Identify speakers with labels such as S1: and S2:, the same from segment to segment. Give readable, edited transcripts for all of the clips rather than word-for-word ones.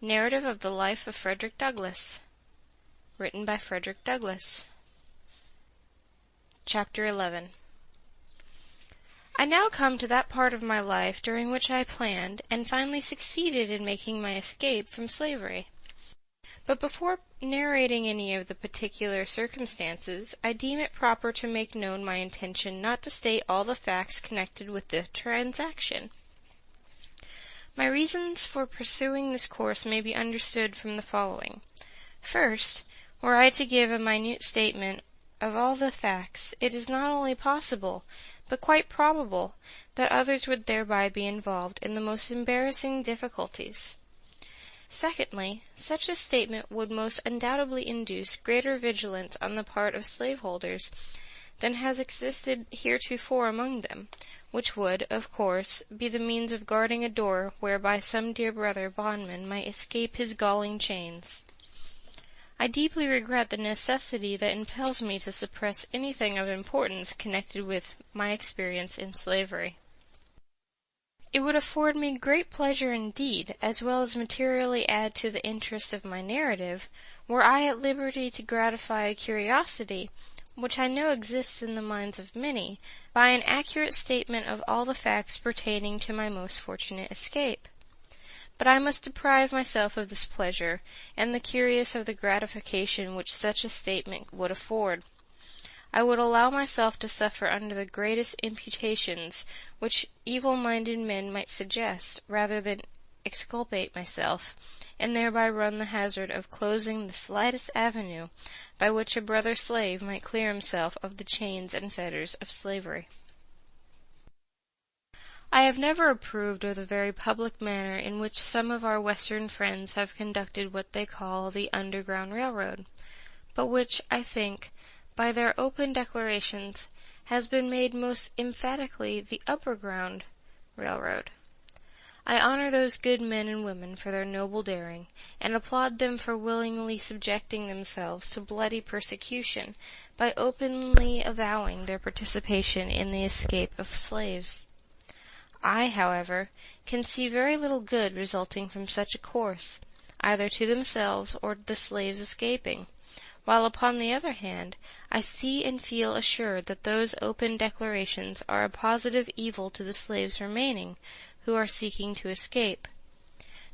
S1: Narrative of the Life of Frederick Douglass. Written by Frederick Douglass. Chapter 11. I now come to that part of my life during which I planned and finally succeeded in making my escape from slavery. But before narrating any of the particular circumstances, I deem it proper to make known my intention not to state all the facts connected with the transaction. My reasons for pursuing this course may be understood from the following. First, were I to give a minute statement of all the facts, it is not only possible, but quite probable, that others would thereby be involved in the most embarrassing difficulties. Secondly, such a statement would most undoubtedly induce greater vigilance on the part of slaveholders than has existed heretofore among them, which would, of course, be the means of guarding a door whereby some dear brother bondman might escape his galling chains. I deeply regret the necessity that impels me to suppress anything of importance connected with my experience in slavery. It would afford me great pleasure indeed, as well as materially add to the interest of my narrative, were I at liberty to gratify a curiosity, which I know exists in the minds of many, by an accurate statement of all the facts pertaining to my most fortunate escape. But I must deprive myself of this pleasure, and the curious of the gratification which such a statement would afford. I would allow myself to suffer under the greatest imputations which evil-minded men might suggest, rather than exculpate myself, and thereby run the hazard of closing the slightest avenue by which a brother slave might clear himself of the chains and fetters of slavery. I have never approved of the very public manner in which some of our Western friends have conducted what they call the Underground Railroad, but which, I think, by their open declarations, has been made most emphatically the Upper-Ground Railroad. I honor those good men and women for their noble daring, and applaud them for willingly subjecting themselves to bloody persecution by openly avowing their participation in the escape of slaves. I, however, can see very little good resulting from such a course, either to themselves or the slaves escaping, while upon the other hand, I see and feel assured that those open declarations are a positive evil to the slaves remaining, who are seeking to escape.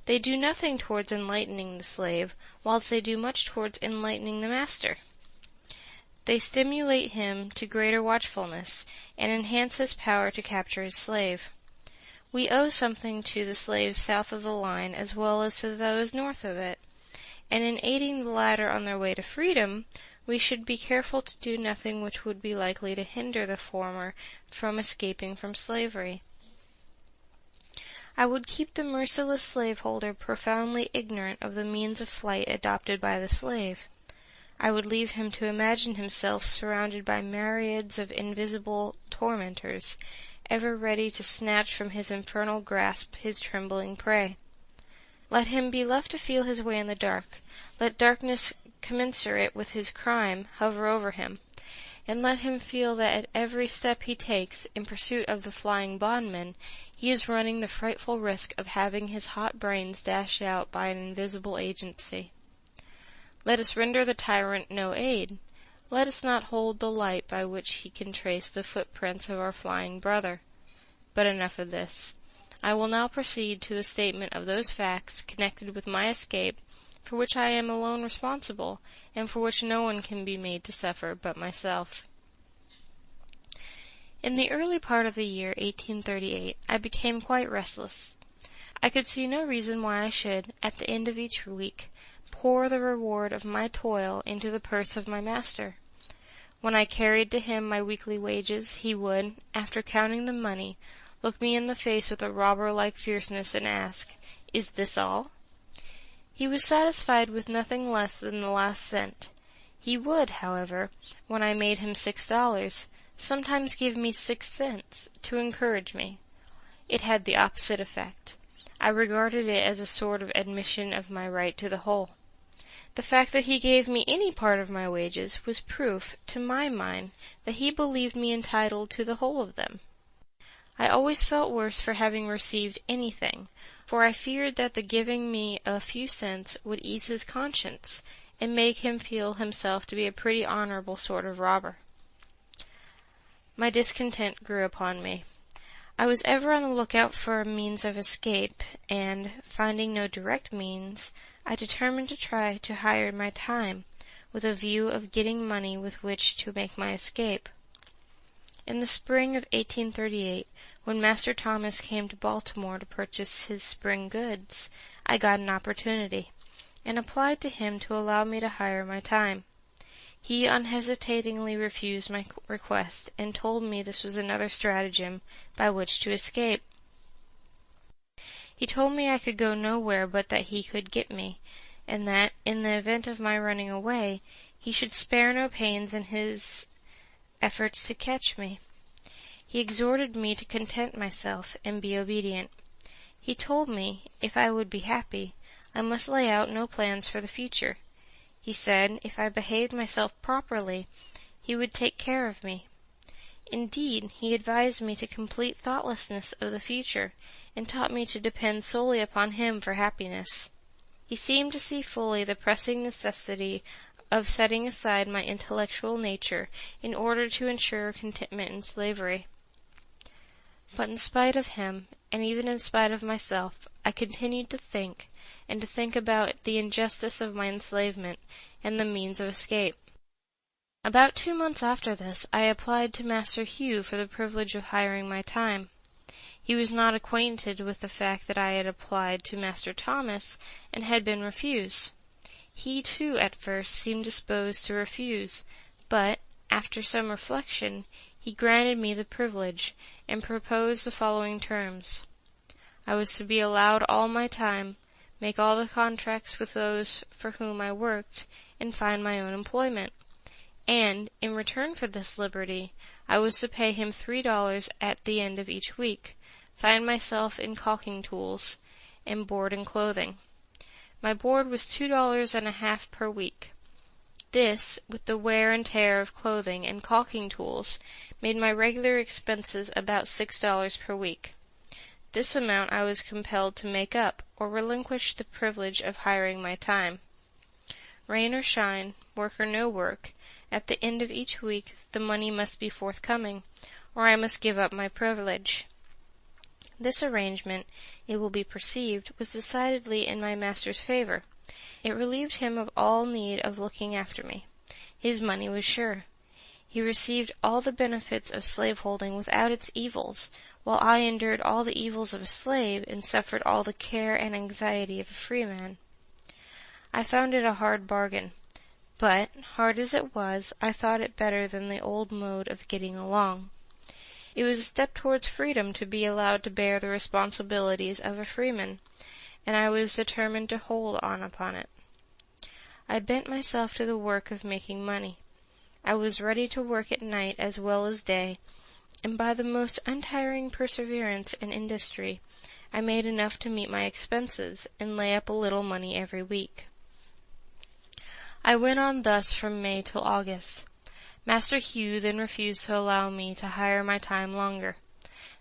S1: They do nothing towards enlightening the slave, whilst they do much towards enlightening the master. They stimulate him to greater watchfulness, and enhance his power to capture his slave. We owe something to the slaves south of the line as well as to those north of it, and in aiding the latter on their way to freedom, we should be careful to do nothing which would be likely to hinder the former from escaping from slavery. I would keep the merciless slaveholder profoundly ignorant of the means of flight adopted by the slave. I would leave him to imagine himself surrounded by myriads of invisible tormentors, ever ready to snatch from his infernal grasp his trembling prey. Let him be left to feel his way in the dark. Let darkness commensurate with his crime hover over him, and let him feel that at every step he takes in pursuit of the flying bondman, he is running the frightful risk of having his hot brains dashed out by an invisible agency. Let us render the tyrant no aid. Let us not hold the light by which he can trace the footprints of our flying brother. But enough of this. I will now proceed to the statement of those facts connected with my escape, for which I am alone responsible, and for which no one can be made to suffer but myself. In the early part of the year 1838, I became quite restless. I could see no reason why I should, at the end of each week, pour the reward of my toil into the purse of my master. When I carried to him my weekly wages, he would, after counting the money, look me in the face with a robber-like fierceness and ask, "Is this all?" He was satisfied with nothing less than the last cent. He would, however, when I made him $6, sometimes give me 6 cents, to encourage me. It had the opposite effect. I regarded it as a sort of admission of my right to the whole. The fact that he gave me any part of my wages was proof, to my mind, that he believed me entitled to the whole of them. I always felt worse for having received anything, for I feared that the giving me a few cents would ease his conscience, and make him feel himself to be a pretty honorable sort of robber. My discontent grew upon me. I was ever on the lookout for a means of escape, and, finding no direct means, I determined to try to hire my time, with a view of getting money with which to make my escape. In the spring of 1838, when Master Thomas came to Baltimore to purchase his spring goods, I got an opportunity, and applied to him to allow me to hire my time. He unhesitatingly refused my request, and told me this was another stratagem by which to escape. He told me I could go nowhere but that he could get me, and that, in the event of my running away, he should spare no pains in his efforts to catch me. He exhorted me to content myself and be obedient. He told me, if I would be happy, I must lay out no plans for the future. He said, if I behaved myself properly, he would take care of me. Indeed, he advised me to complete thoughtlessness of the future, and taught me to depend solely upon him for happiness. He seemed to see fully the pressing necessity of setting aside my intellectual nature in order to ensure contentment in slavery. But in spite of him, and even in spite of myself, I continued to think, and to think about the injustice of my enslavement, and the means of escape. About 2 months after this, I applied to Master Hugh for the privilege of hiring my time. He was not acquainted with the fact that I had applied to Master Thomas, and had been refused. He, too, at first seemed disposed to refuse, but, after some reflection, he granted me the privilege, and proposed the following terms. I was to be allowed all my time, make all the contracts with those for whom I worked, and find my own employment. And, in return for this liberty, I was to pay him $3 at the end of each week, find myself in caulking tools, and board and clothing. My board was $2.50 per week. This, with the wear and tear of clothing and caulking tools, made my regular expenses about $6 per week. This amount I was compelled to make up, or relinquish the privilege of hiring my time. Rain or shine, work or no work, at the end of each week the money must be forthcoming, or I must give up my privilege. This arrangement, it will be perceived, was decidedly in my master's favor. It relieved him of all need of looking after me. His money was sure. He received all the benefits of slaveholding without its evils, while I endured all the evils of a slave, and suffered all the care and anxiety of a freeman. I found it a hard bargain, but, hard as it was, I thought it better than the old mode of getting along. It was a step towards freedom to be allowed to bear the responsibilities of a freeman, and I was determined to hold on upon it. I bent myself to the work of making money. I was ready to work at night as well as day, and by the most untiring perseverance and industry, I made enough to meet my expenses, and lay up a little money every week. I went on thus from May till August. Master Hugh then refused to allow me to hire my time longer.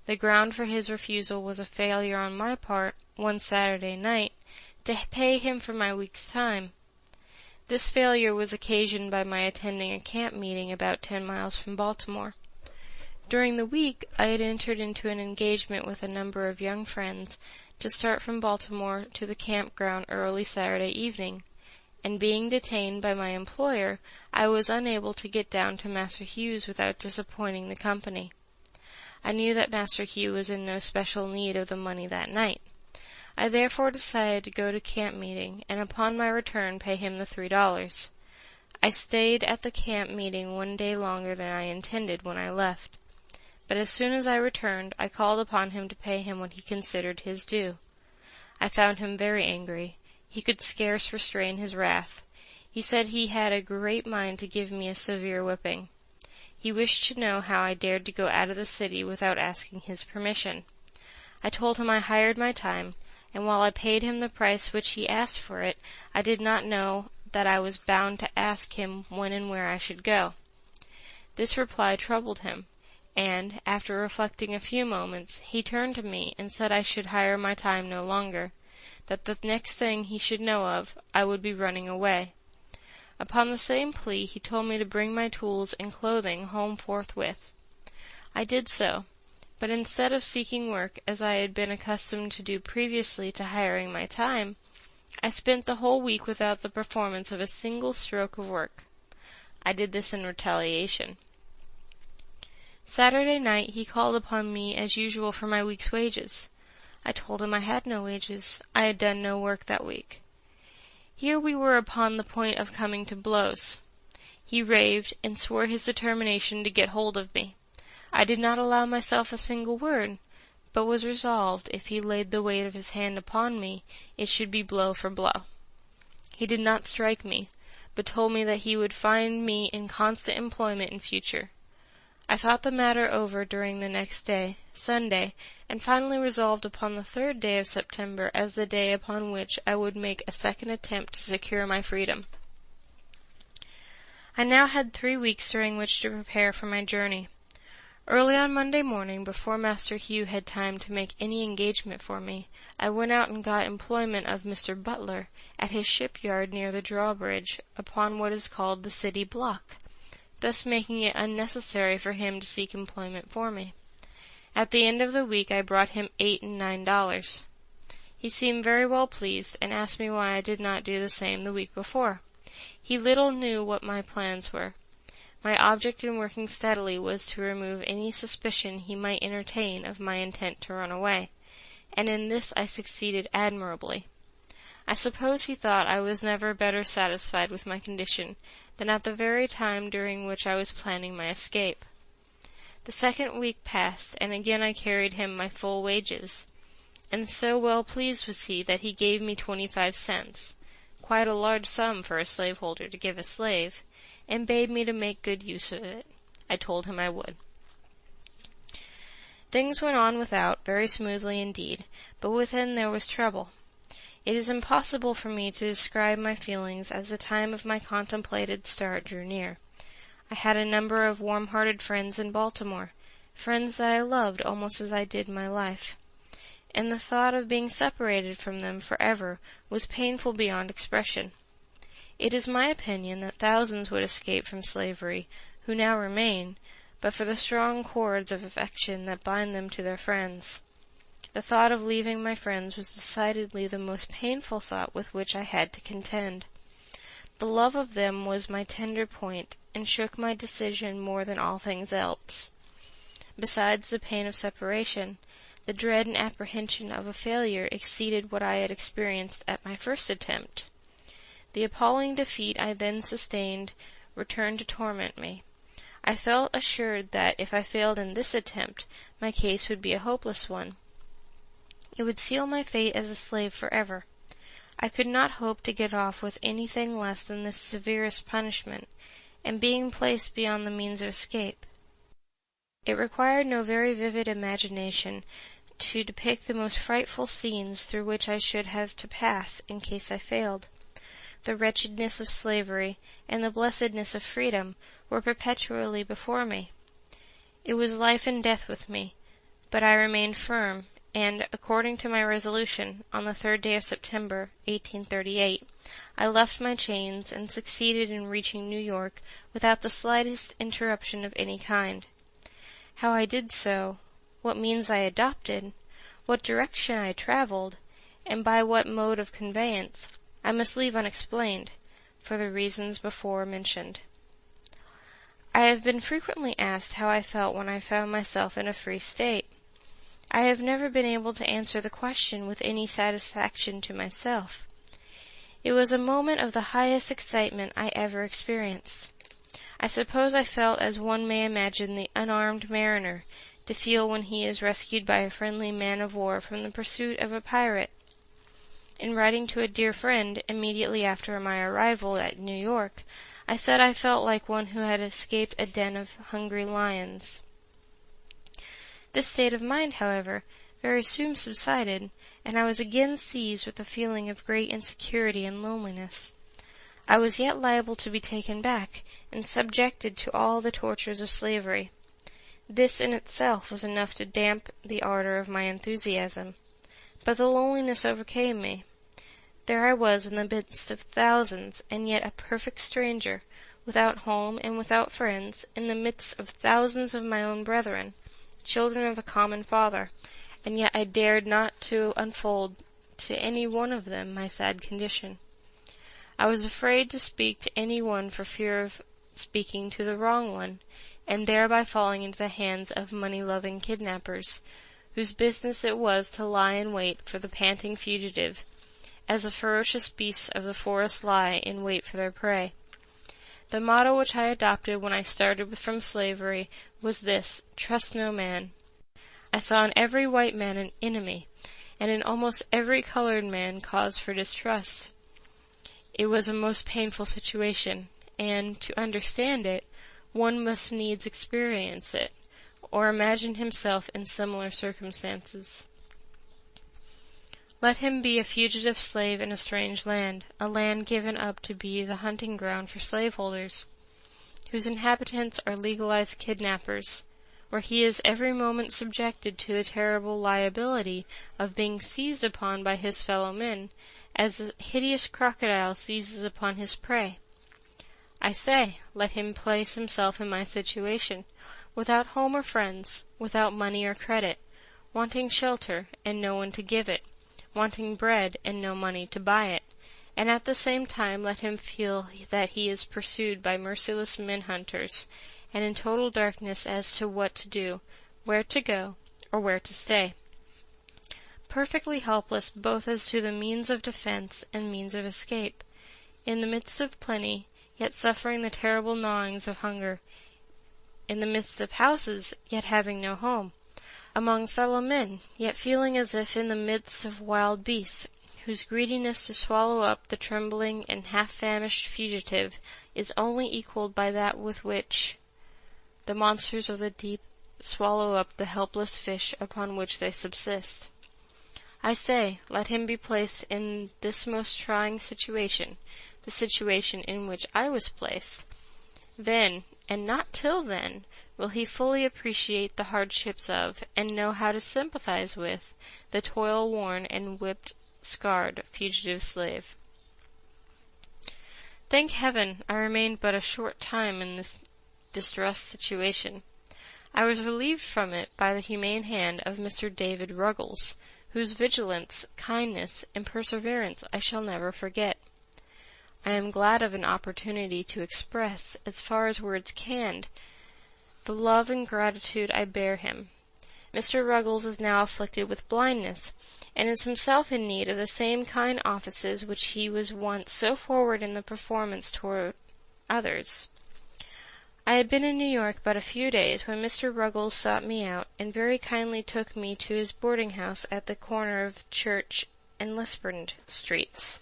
S1: The ground for his refusal was a failure on my part, one Saturday night, to pay him for my week's time. This failure was occasioned by my attending a camp meeting about 10 miles from Baltimore. During the week, I had entered into an engagement with a number of young friends to start from Baltimore to the campground early Saturday evening, and being detained by my employer, I was unable to get down to Master Hugh's without disappointing the company. I knew that Master Hugh was in no special need of the money that night. I therefore decided to go to camp meeting, and upon my return pay him the $3. I stayed at the camp meeting 1 day longer than I intended when I left. But as soon as I returned, I called upon him to pay him what he considered his due. I found him very angry. He could scarce restrain his wrath. He said he had a great mind to give me a severe whipping. He wished to know how I dared to go out of the city without asking his permission. I told him I hired my time, and while I paid him the price which he asked for it, I did not know that I was bound to ask him when and where I should go. This reply troubled him. and, after reflecting a few moments, he turned to me and said I should hire my time no longer, that the next thing he should know of, I would be running away. Upon the same plea, he told me to bring my tools and clothing home forthwith. I did so, but instead of seeking work, as I had been accustomed to do previously to hiring my time, I spent the whole week without the performance of a single stroke of work. I did this in retaliation. Saturday night he called upon me as usual for my week's wages. I told him I had no wages. I had done no work that week. Here we were upon the point of coming to blows. He raved, and swore his determination to get hold of me. I did not allow myself a single word, but was resolved, if he laid the weight of his hand upon me, it should be blow for blow. He did not strike me, but told me that he would find me in constant employment in future. I thought the matter over during the next day, Sunday, and finally resolved upon the 3rd day of September as the day upon which I would make a second attempt to secure my freedom. I now had 3 weeks during which to prepare for my journey. Early on Monday morning, before Master Hugh had time to make any engagement for me, I went out and got employment of Mr. Butler at his shipyard near the drawbridge upon what is called the City Block, thus making it unnecessary for him to seek employment for me. At the end of the week I brought him $8 and $9. He seemed very well pleased, and asked me why I did not do the same the week before. He little knew what my plans were. My object in working steadily was to remove any suspicion he might entertain of my intent to run away, and in this I succeeded admirably. I suppose he thought I was never better satisfied with my condition than at the very time during which I was planning my escape. The 2nd week passed, and again I carried him my full wages, and so well pleased was he that he gave me 25 cents, quite a large sum for a slaveholder to give a slave, and bade me to make good use of it. I told him I would. Things went on without very smoothly indeed, but within there was trouble. It is impossible for me to describe my feelings as the time of my contemplated start drew near. I had a number of warm-hearted friends in Baltimore, friends that I loved almost as I did my life, and the thought of being separated from them forever was painful beyond expression. It is my opinion that thousands would escape from slavery, who now remain, but for the strong cords of affection that bind them to their friends. The thought of leaving my friends was decidedly the most painful thought with which I had to contend. The love of them was my tender point, and shook my decision more than all things else. Besides the pain of separation, the dread and apprehension of a failure exceeded what I had experienced at my first attempt. The appalling defeat I then sustained returned to torment me. I felt assured that, if I failed in this attempt, my case would be a hopeless one. It would seal my fate as a slave forever. I could not hope to get off with anything less than the severest punishment, and being placed beyond the means of escape. It required no very vivid imagination to depict the most frightful scenes through which I should have to pass in case I failed. The wretchedness of slavery and the blessedness of freedom were perpetually before me. It was life and death with me, but I remained firm, and, according to my resolution, on the 3rd day of September, 1838, I left my chains and succeeded in reaching New York without the slightest interruption of any kind. How I did so, what means I adopted, what direction I traveled, and by what mode of conveyance, I must leave unexplained, for the reasons before mentioned. I have been frequently asked how I felt when I found myself in a free state. I have never been able to answer the question with any satisfaction to myself. It was a moment of the highest excitement I ever experienced. I suppose I felt as one may imagine the unarmed mariner to feel when he is rescued by a friendly man-of-war from the pursuit of a pirate. In writing to a dear friend, immediately after my arrival at New York, I said I felt like one who had escaped a den of hungry lions. This state of mind, however, very soon subsided, and I was again seized with a feeling of great insecurity and loneliness. I was yet liable to be taken back, and subjected to all the tortures of slavery. This in itself was enough to damp the ardor of my enthusiasm. But the loneliness overcame me. There I was in the midst of thousands, and yet a perfect stranger, without home and without friends, in the midst of thousands of my own brethren, children of a common Father, and yet I dared not to unfold to any one of them my sad condition. I was afraid to speak to any one for fear of speaking to the wrong one, and thereby falling into the hands of money-loving kidnappers, whose business it was to lie in wait for the panting fugitive, as the ferocious beasts of the forest lie in wait for their prey. The motto which I adopted when I started from slavery was this: trust no man. I saw in every white man an enemy, and in almost every colored man cause for distrust. It was a most painful situation, and, to understand it, one must needs experience it, or imagine himself in similar circumstances. Let him be a fugitive slave in a strange land, a land given up to be the hunting ground for slaveholders, whose inhabitants are legalized kidnappers, where he is every moment subjected to the terrible liability of being seized upon by his fellow men, as the hideous crocodile seizes upon his prey. I say, let him place himself in my situation, without home or friends, without money or credit, wanting shelter and no one to give it, wanting bread and no money to buy it, and at the same time let him feel that he is pursued by merciless men-hunters, and in total darkness as to what to do, where to go, or where to stay. Perfectly helpless both as to the means of defense and means of escape, in the midst of plenty, yet suffering the terrible gnawings of hunger, in the midst of houses, yet having no home, among fellow men, yet feeling as if in the midst of wild beasts, whose greediness to swallow up the trembling and half-famished fugitive is only equalled by that with which the monsters of the deep swallow up the helpless fish upon which they subsist. I say, let him be placed in this most trying situation, the situation in which I was placed. Then, and not till then, will he fully appreciate the hardships of, and know how to sympathize with, the toil-worn and whipped-scarred fugitive slave. Thank heaven, I remained but a short time in this distressed situation. I was relieved from it by the humane hand of Mr. David Ruggles, whose vigilance, kindness, and perseverance I shall never forget. I am glad of an opportunity to express, as far as words can, the love and gratitude I bear him. Mr. Ruggles is now afflicted with blindness, and is himself in need of the same kind offices which he was once so forward in the performance toward others. I had been in New York but a few days when Mr. Ruggles sought me out, and very kindly took me to his boarding-house at the corner of Church and Lisbon streets.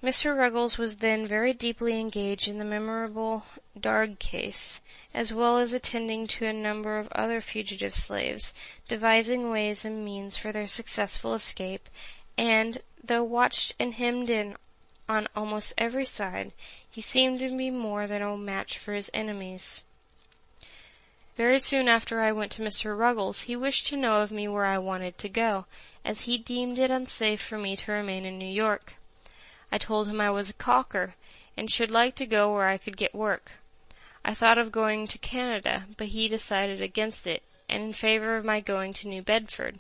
S1: Mr. Ruggles was then very deeply engaged in the memorable Darg case, as well as attending to a number of other fugitive slaves, devising ways and means for their successful escape, and, though watched and hemmed in on almost every side, he seemed to be more than a match for his enemies. Very soon after I went to Mr. Ruggles, he wished to know of me where I wanted to go, as he deemed it unsafe for me to remain in New York. I told him I was a caulker, and should like to go where I could get work. I thought of going to Canada, but he decided against it, and in favor of my going to New Bedford,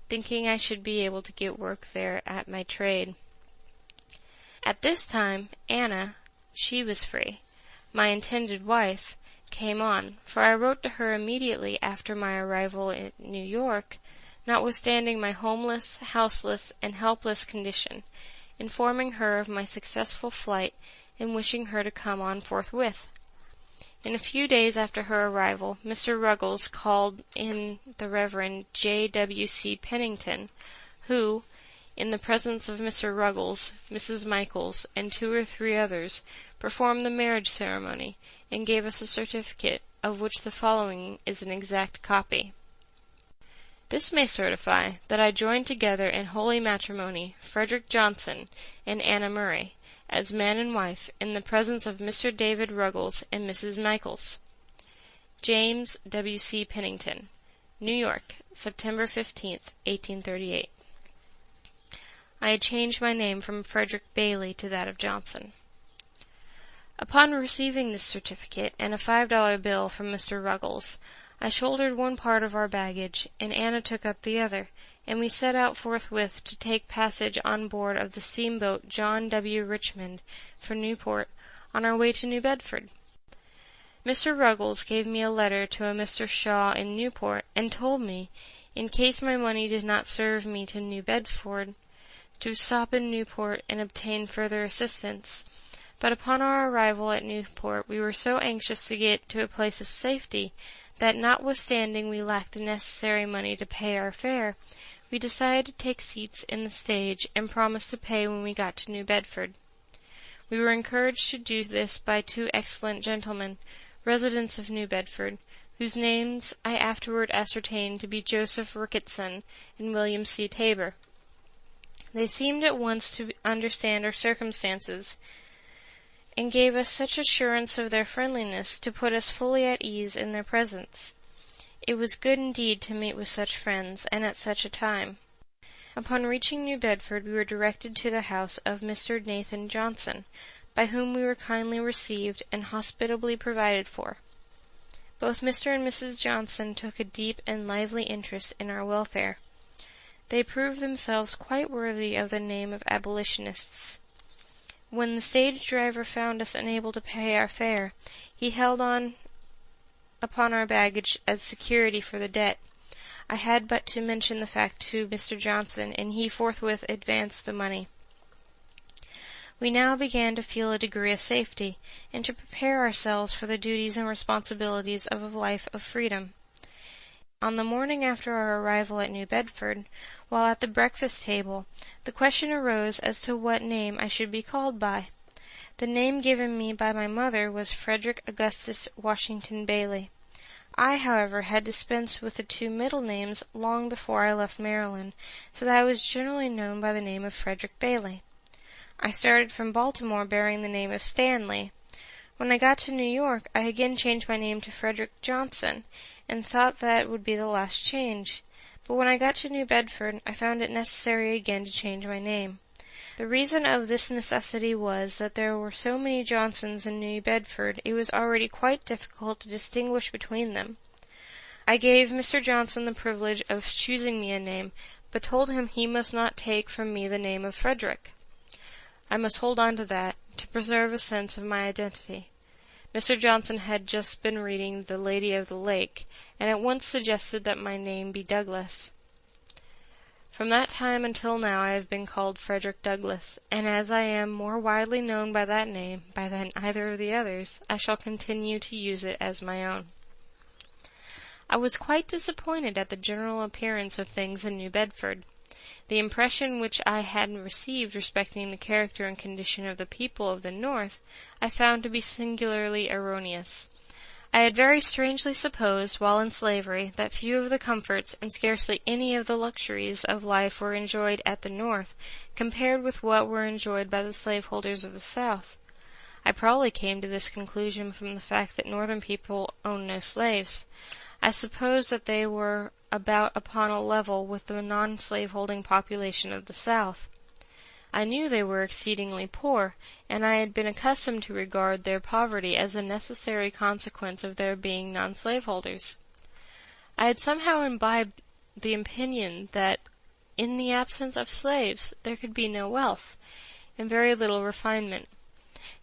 S1: thinking I should be able to get work there at my trade. At this time, Anna, she was free, my intended wife, came on, for I wrote to her immediately after my arrival in New York, notwithstanding my homeless, houseless, and helpless condition, informing her of my successful flight, and wishing her to come on forthwith. In a few days after her arrival, Mr. Ruggles called in the Reverend J. W. C. Pennington, who, in the presence of Mr. Ruggles, Mrs. Michaels, and 2 or 3 others, performed the marriage ceremony, and gave us a certificate, of which the following is an exact copy. This may certify that I joined together in holy matrimony Frederick Johnson and Anna Murray, as man and wife, in the presence of Mr. David Ruggles and Mrs. Michaels. James W.C. Pennington, New York, September 15th, 1838. I had changed my name from Frederick Bailey to that of Johnson. Upon receiving this certificate and a $5 bill from Mr. Ruggles, I shouldered one part of our baggage, and Anna took up the other, and we set out forthwith to take passage on board of the steamboat John W. Richmond for Newport, on our way to New Bedford. Mr. Ruggles gave me a letter to a Mr. Shaw in Newport, and told me, in case my money did not serve me to New Bedford, to stop in Newport and obtain further assistance. But upon our arrival at Newport we were so anxious to get to a place of safety that, notwithstanding we lacked the necessary money to pay our fare, we decided to take seats in the stage and promised to pay when we got to New Bedford. We were encouraged to do this by two excellent gentlemen, residents of New Bedford, whose names I afterward ascertained to be Joseph Ricketson and William C. Tabor. They seemed at once to understand our circumstances, and gave us such assurance of their friendliness to put us fully at ease in their presence. It was good indeed to meet with such friends, and at such a time. Upon reaching New Bedford we were directed to the house of Mr. Nathan Johnson, by whom we were kindly received and hospitably provided for. Both Mr. and Mrs. Johnson took a deep and lively interest in our welfare. They proved themselves quite worthy of the name of abolitionists. When the stage driver found us unable to pay our fare, he held on upon our baggage as security for the debt. I had but to mention the fact to Mr. Johnson, and he forthwith advanced the money. We now began to feel a degree of safety, and to prepare ourselves for the duties and responsibilities of a life of freedom. On the morning after our arrival at New Bedford, while at the breakfast table, the question arose as to what name I should be called by. The name given me by my mother was Frederick Augustus Washington Bailey. I, however, had dispensed with the two middle names long before I left Maryland, so that I was generally known by the name of Frederick Bailey. I started from Baltimore bearing the name of Stanley. When I got to New York, I again changed my name to Frederick Johnson, and thought that would be the last change. But when I got to New Bedford, I found it necessary again to change my name. The reason of this necessity was that there were so many Johnsons in New Bedford, it was already quite difficult to distinguish between them. I gave Mr. Johnson the privilege of choosing me a name, but told him he must not take from me the name of Frederick. I must hold on to that, to preserve a sense of my identity. Mr. Johnson had just been reading The Lady of the Lake, and at once suggested that my name be Douglas. From that time until now I have been called Frederick Douglass, and as I am more widely known by that name than either of the others, I shall continue to use it as my own. I was quite disappointed at the general appearance of things in New Bedford. The impression which I had received respecting the character and condition of the people of the North I found to be singularly erroneous. I had very strangely supposed, while in slavery, that few of the comforts and scarcely any of the luxuries of life were enjoyed at the North, compared with what were enjoyed by the slaveholders of the South. I probably came to this conclusion from the fact that Northern people owned no slaves. I supposed that they were about upon a level with the non-slaveholding population of the South. I knew they were exceedingly poor, and I had been accustomed to regard their poverty as a necessary consequence of their being non-slaveholders. I had somehow imbibed the opinion that in the absence of slaves there could be no wealth, and very little refinement.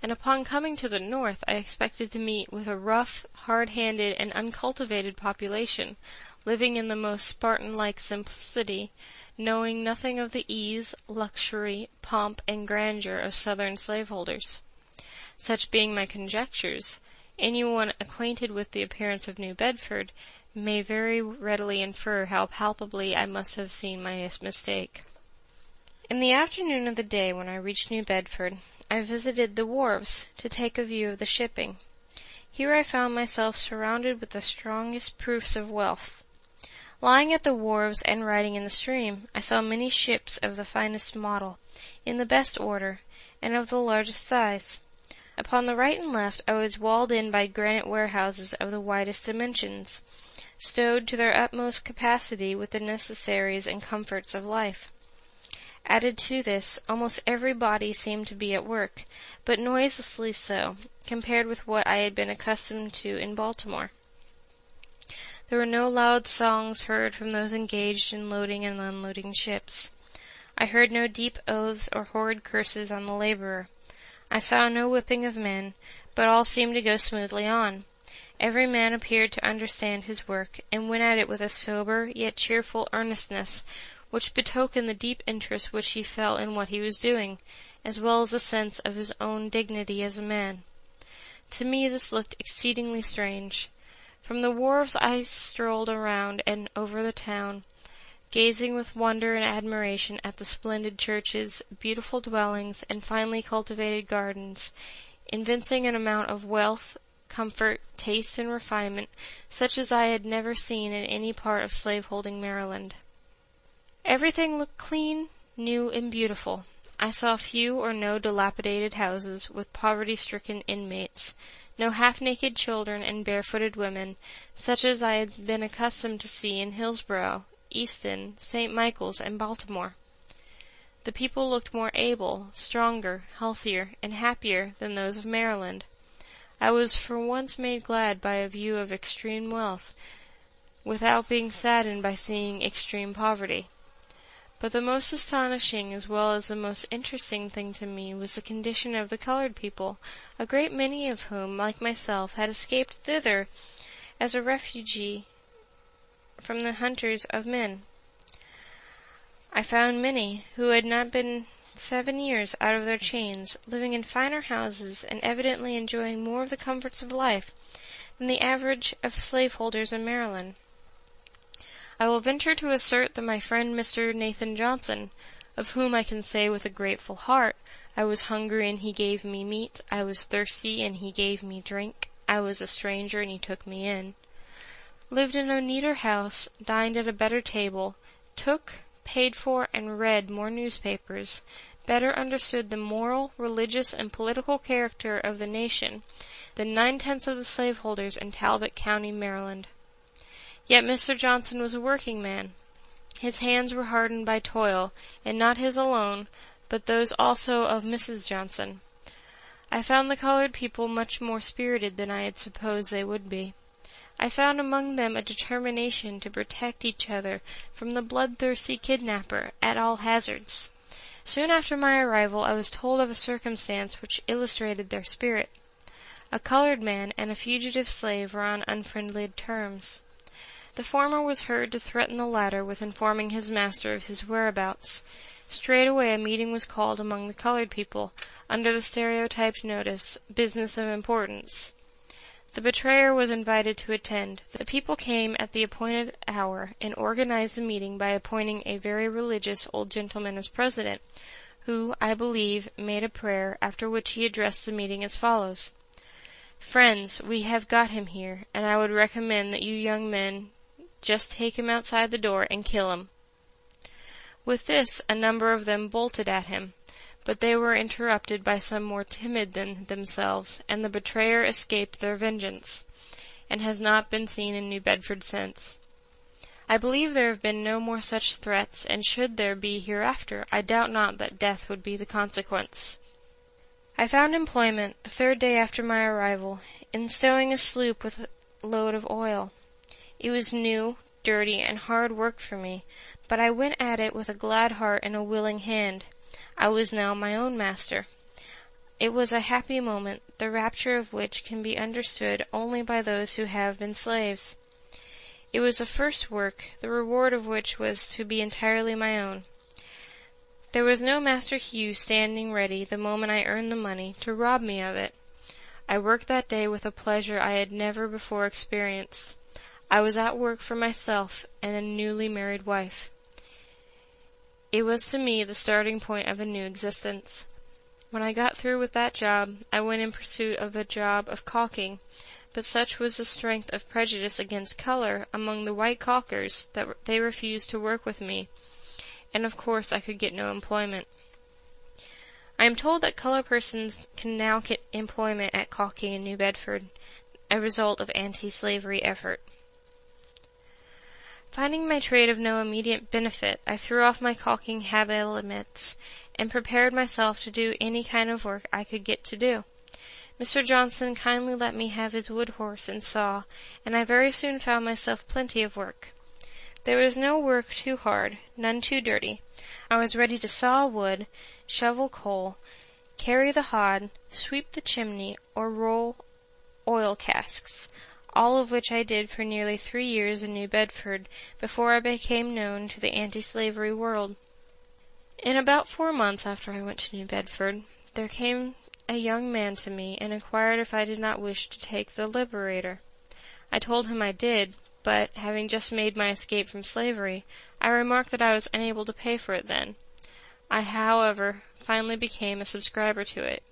S1: And upon coming to the North I expected to meet with a rough, hard-handed, and uncultivated population, living in the most Spartan-like simplicity, knowing nothing of the ease, luxury, pomp, and grandeur of Southern slaveholders. Such being my conjectures, anyone acquainted with the appearance of New Bedford may very readily infer how palpably I must have seen my mistake. In the afternoon of the day when I reached New Bedford, I visited the wharves to take a view of the shipping. Here I found myself surrounded with the strongest proofs of wealth. Lying at the wharves and riding in the stream, I saw many ships of the finest model, in the best order, and of the largest size. Upon the right and left I was walled in by granite warehouses of the widest dimensions, stowed to their utmost capacity with the necessaries and comforts of life. Added to this, almost every body seemed to be at work, but noiselessly so, compared with what I had been accustomed to in Baltimore. There were no loud songs heard from those engaged in loading and unloading ships. I heard no deep oaths or horrid curses on the laborer. I saw no whipping of men, but all seemed to go smoothly on. Every man appeared to understand his work, and went at it with a sober yet cheerful earnestness, which betokened the deep interest which he felt in what he was doing, as well as a sense of his own dignity as a man. To me this looked exceedingly strange. From the wharves I strolled around and over the town, gazing with wonder and admiration at the splendid churches, beautiful dwellings, and finely cultivated gardens, evincing an amount of wealth, comfort, taste, and refinement, such as I had never seen in any part of slave-holding Maryland. Everything looked clean, new, and beautiful. I saw few or no dilapidated houses, with poverty-stricken inmates, no half-naked children and barefooted women, such as I had been accustomed to see in Hillsborough, Easton, St. Michael's, and Baltimore. The people looked more able, stronger, healthier, and happier than those of Maryland. I was for once made glad by a view of extreme wealth, without being saddened by seeing extreme poverty. But the most astonishing as well as the most interesting thing to me was the condition of the colored people, a great many of whom, like myself, had escaped thither as a refugee from the hunters of men. I found many who had not been 7 years out of their chains, living in finer houses and evidently enjoying more of the comforts of life than the average of slaveholders in Maryland. I will venture to assert that my friend Mr. Nathan Johnson, of whom I can say with a grateful heart, I was hungry and he gave me meat, I was thirsty and he gave me drink, I was a stranger and he took me in, lived in a neater house, dined at a better table, took, paid for, and read more newspapers, better understood the moral, religious, and political character of the nation than 9/10 of the slaveholders in Talbot County, Maryland. Yet Mr. Johnson was a working man. His hands were hardened by toil, and not his alone, but those also of Mrs. Johnson. I found the colored people much more spirited than I had supposed they would be. I found among them a determination to protect each other from the bloodthirsty kidnapper at all hazards. Soon after my arrival I was told of a circumstance which illustrated their spirit. A colored man and a fugitive slave were on unfriendly terms. The former was heard to threaten the latter with informing his master of his whereabouts. Straightway a meeting was called among the colored people, under the stereotyped notice, "Business of Importance." The betrayer was invited to attend. The people came at the appointed hour, and organized the meeting by appointing a very religious old gentleman as president, who, I believe, made a prayer, after which he addressed the meeting as follows: "Friends, we have got him here, and I would recommend that you young men just take him outside the door and kill him." With this, a number of them bolted at him, but they were interrupted by some more timid than themselves, and the betrayer escaped their vengeance, and has not been seen in New Bedford since. I believe there have been no more such threats, and should there be hereafter, I doubt not that death would be the consequence. I found employment, the 3rd day after my arrival, in stowing a sloop with a load of oil. It was new, dirty, and hard work for me, but I went at it with a glad heart and a willing hand. I was now my own master. It was a happy moment, the rapture of which can be understood only by those who have been slaves. It was a first work, the reward of which was to be entirely my own. There was no Master Hugh standing ready, the moment I earned the money, to rob me of it. I worked that day with a pleasure I had never before experienced. I was at work for myself and a newly married wife. It was to me the starting point of a new existence. When I got through with that job, I went in pursuit of a job of caulking, but such was the strength of prejudice against color among the white caulkers that they refused to work with me, and of course I could get no employment. I am told that colored persons can now get employment at caulking in New Bedford, a result of anti-slavery effort. Finding my trade of no immediate benefit, I threw off my caulking habiliments and prepared myself to do any kind of work I could get to do. Mr. Johnson kindly let me have his wood horse and saw, and I very soon found myself plenty of work. There was no work too hard, none too dirty. I was ready to saw wood, shovel coal, carry the hod, sweep the chimney, or roll oil casks, all of which I did for nearly 3 years in New Bedford before I became known to the anti-slavery world. In about 4 months after I went to New Bedford, there came a young man to me and inquired if I did not wish to take the Liberator. I told him I did, but, having just made my escape from slavery, I remarked that I was unable to pay for it then. I, however, finally became a subscriber to it.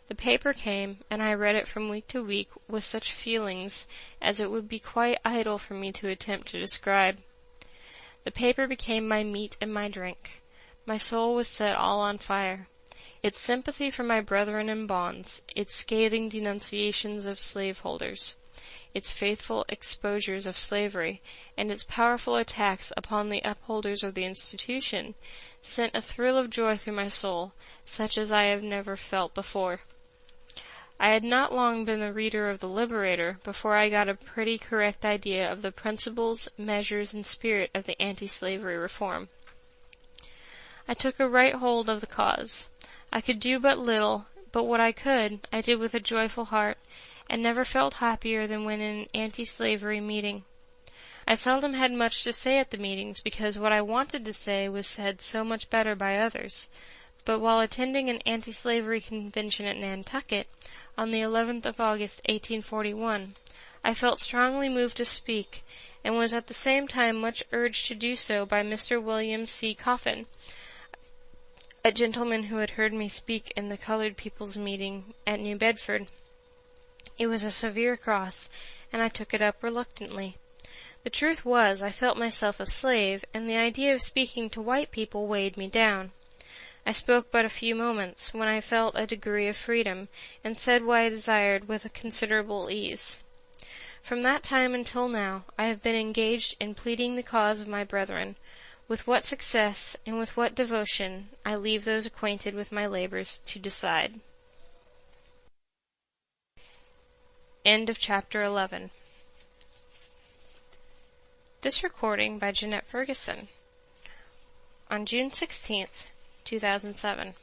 S1: The paper came, and I read it from week to week with such feelings as it would be quite idle for me to attempt to describe. The paper became my meat and my drink. My soul was set all on fire. Its sympathy for my brethren in bonds, its scathing denunciations of slaveholders, its faithful exposures of slavery, and its powerful attacks upon the upholders of the institution, sent a thrill of joy through my soul, such as I have never felt before. I had not long been the reader of the Liberator before I got a pretty correct idea of the principles, measures, and spirit of the anti-slavery reform. I took a right hold of the cause. I could do but little, but what I could, I did with a joyful heart, and never felt happier than when in an anti-slavery meeting. I seldom had much to say at the meetings, because what I wanted to say was said so much better by others. But while attending an anti-slavery convention at Nantucket, on the 11th of August, 1841, I felt strongly moved to speak, and was at the same time much urged to do so by Mr. William C. Coffin, a gentleman who had heard me speak in the colored people's meeting at New Bedford. It was a severe cross, and I took it up reluctantly. The truth was, I felt myself a slave, and the idea of speaking to white people weighed me down. I spoke but a few moments, when I felt a degree of freedom, and said what I desired with a considerable ease. From that time until now, I have been engaged in pleading the cause of my brethren. With what success, and with what devotion, I leave those acquainted with my labors to decide. End of Chapter 11. This recording by Jeanette Ferguson on June 16th, 2007.